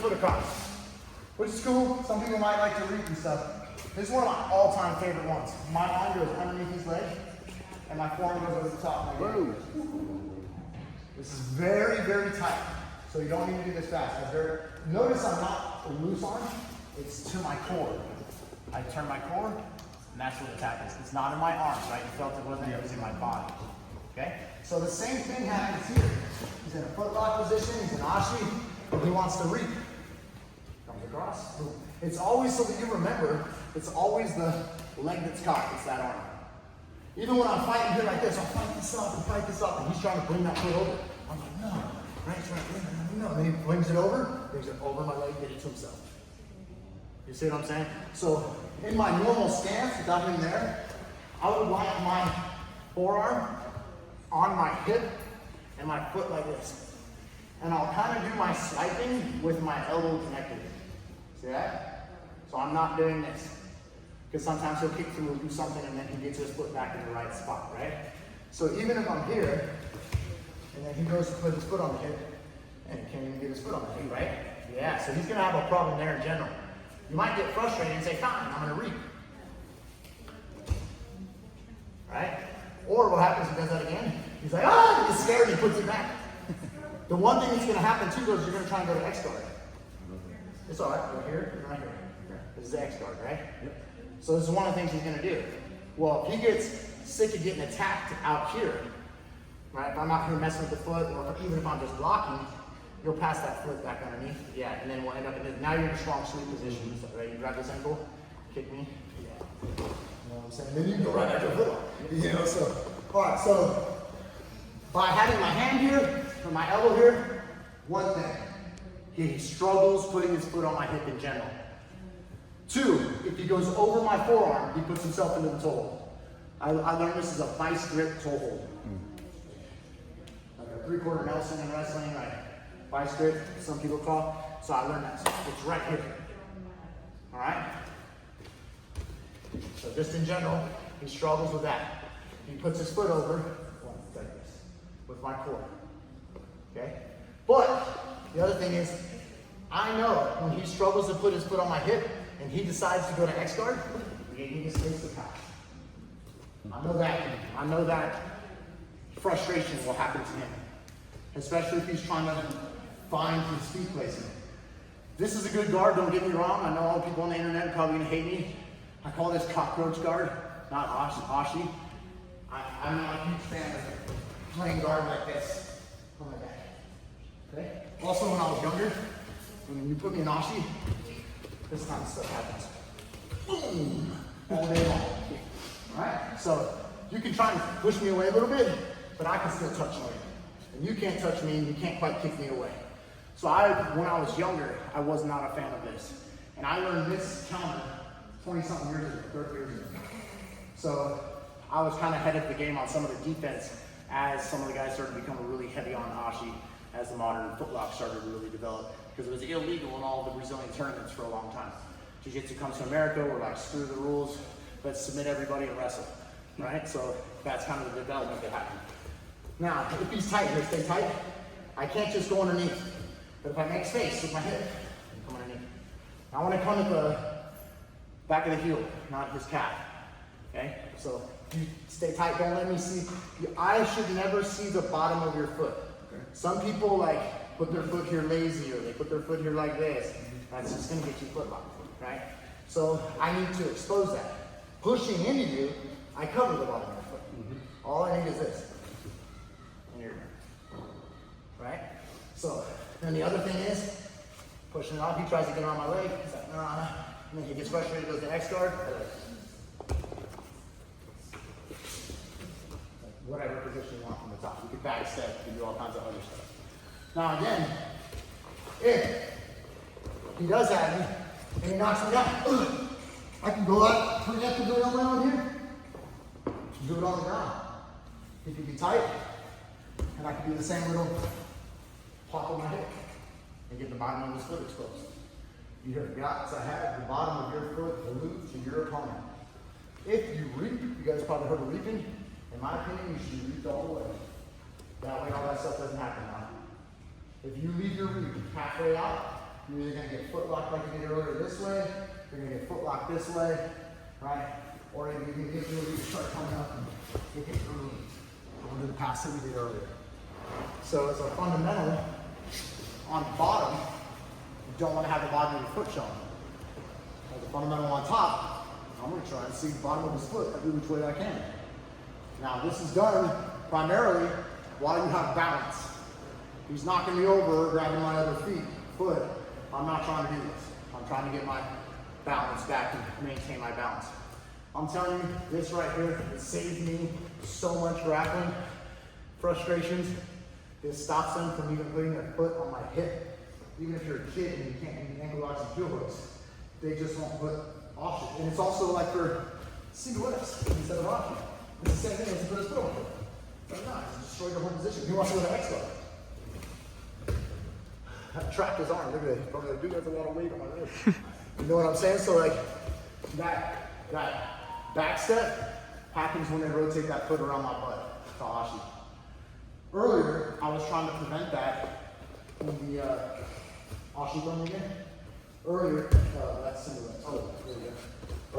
foot across, which is cool. Some people might like to reap and stuff. This is one of my all-time favorite ones. My arm goes underneath his leg, and my forearm goes over the top. This is very, very tight, so you don't need to do this fast. Notice I'm not a loose arm, it's to my core. I turn my core, and that's where the attack is. It's not in my arms, right? You felt it wasn't, it was in my body. Okay? So the same thing happens here. He's in a footlock position, he's in Ashi, and he wants to reap. Comes across, boom. It's always, so that you remember, it's always the leg that's caught, it's that arm. Even when I'm fighting here like this, I'll fight this up, and he's trying to bring that foot over. I'm like, no, right, no. And then he brings it over my leg, get it to himself. You see what I'm saying? So in my normal stance, without him there, I would like my forearm on my hip and my foot like this. And I'll kind of do my swiping with my elbow connected. See that? So I'm not doing this. Because sometimes he'll kick through or do something and then he gets his foot back in the right spot, right? So even if I'm here, and then he goes to put his foot on the hip, and he can't even get his foot on the hip, right? Yeah, so he's gonna have a problem there in general. You might get frustrated and say, fine, I'm gonna reap. Right? Or what happens if he does that again? He's like, ah, he's scared, and he puts it back. The one thing that's gonna happen too is you're gonna try and go to X guard. It's all right, right here, and right here. This is the X guard, right? Yep. So this is one of the things he's gonna do. Well, if he gets sick of getting attacked out here, right? If I'm out here messing with the foot, or even if I'm just blocking, you'll pass that foot back underneath. Yeah, and then we'll end up in this. Now you're in a strong sweep position. So, right? You grab this ankle, kick me. Yeah. You know what I'm saying? Then you can go right back to the foot. You know, so, all right, so by having my hand here, or my elbow here, one thing. He struggles putting his foot on my hip in general. Two, if he goes over my forearm, he puts himself into the toe hold. I learned this as a vice grip toe hold. Like a 3/4 Nelson in wrestling, like vice grip, some people call. So I learned that. It's right here. All right? So just in general, he struggles with that. He puts his foot over, like this, with my core. Okay? But the other thing is, I know when he struggles to put his foot on my hip, and he decides to go to X guard, he just takes the pass. I know that frustration will happen to him, especially if he's trying to find his feet placement. This is a good guard, don't get me wrong. I know all the people on the internet are probably gonna hate me. I call this cockroach guard, not Ashi. I'm not a huge fan of playing guard like this. Oh my God. Okay? Also, when I was younger, when you put me in Ashi, this kind of stuff happens. Boom! All day long. Alright? So you can try and push me away a little bit, but I can still touch you. And you can't touch me and you can't quite kick me away. So when I was younger, I was not a fan of this. And I learned this counter 20-something years ago, 30 years ago. So I was kind of ahead of the game on some of the defense as some of the guys started becoming really heavy on Ashi as the modern footlock started to really develop. Because it was illegal in all the Brazilian tournaments for a long time. Jiu-Jitsu comes to America, we're like, screw the rules, let's submit everybody and wrestle, right? So that's kind of the development that happened. Now, if he's tight here, stay tight. I can't just go underneath. But if I make space with my hip, I come underneath. I want to come at the back of the heel, not his calf, okay? So you stay tight, don't let me see. I should never see the bottom of your foot. Okay. Some people put their foot here lazy, or they put their foot here like this. That's just gonna get you foot locked, right? So I need to expose that. Pushing into you, I cover the bottom of your foot. All I need is this. And you're right? So then the other thing is, pushing it off, he tries to get on my leg, he's like, nah. And then he gets frustrated, goes to X guard. Whatever position you want from the top. You can back step, you can do all kinds of other stuff. Now again, if he does have me and he knocks me down, I can go out preemptively on my own here. Do it on the ground. He can be tight, and I can do the same little pop on my hip and get the bottom of his foot exposed. You hear guys, I have the bottom of your foot glued to your opponent. If you reap, you guys probably heard of reaping. In my opinion, you should reap all the way. That way all that stuff doesn't happen now. If you leave your reap halfway out, You're either gonna get foot locked like you did earlier this way, you're gonna get foot locked this way, right? Or you're gonna get really start coming up and get hit early. Over the pass that we did earlier. So as a fundamental, on the bottom, you don't want to have the bottom of your foot showing. As a fundamental on top, I'm going to try and see the bottom of his foot every which way I can. Now this is done primarily while you have balance. He's knocking me over, grabbing my other foot. I'm not trying to do this. I'm trying to get my balance back and maintain my balance. I'm telling you, this right here, it saves me so much grappling frustrations. This stops them from even putting their foot on my hip. Even if you're a kid and you can't do ankle locks and heel hooks, they just won't put Ashi. And it's also like for single lifts instead of Ashi. It's the same thing as put his foot on it. But no, it's destroyed your whole position. He wants to go to X guard. That trapped his arm. Look at it. Probably like, dude, that's a lot of weight on my wrist. You know what I'm saying? So like that back step happens when they rotate that foot around my butt to Ashi. Earlier, I was trying to prevent that in the Ashi run again. Earlier, that's single legs. Oh, there we go.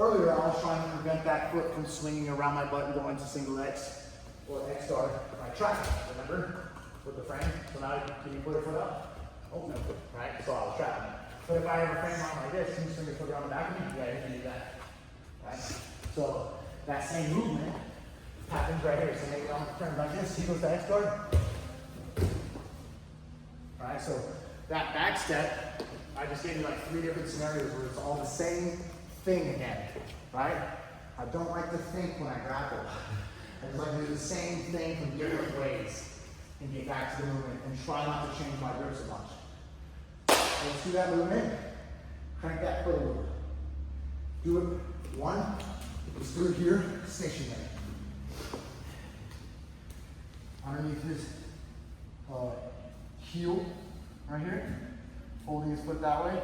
Earlier, I was trying to prevent that foot from swinging around my butt and going to single X or X guard. I trapped it, remember? With the frame. So now, can you put your foot up? Oh, no. Right? So I was trapping it. But if I have a frame on like this, can you swing your foot around the back of me? Yeah, you can do that. Right? So that same movement happens right here. So maybe I'm frame like this. He goes to X guard. Right? So that back step, I just gave you like 3 different scenarios where it's all the same thing again. Right? I don't like to think when I grapple. I just like to do the same thing from different ways and get back to the movement and try not to change my grip so much. Let's do that movement. Crank that foot a little. Do it 1. Just do it here, stationary. Underneath his heel, right here. Holding his foot that way.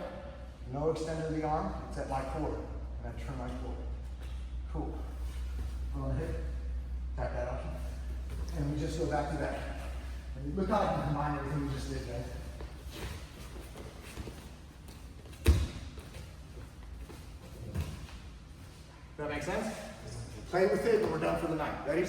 No extend of the arm. It's at my core. And I turn my core. Cool. Foot on the hip. Tap that option. And we just go back to that. And look how I can combine everything we just did, guys. Does that make sense? Play with it and we're done for the night. Ready?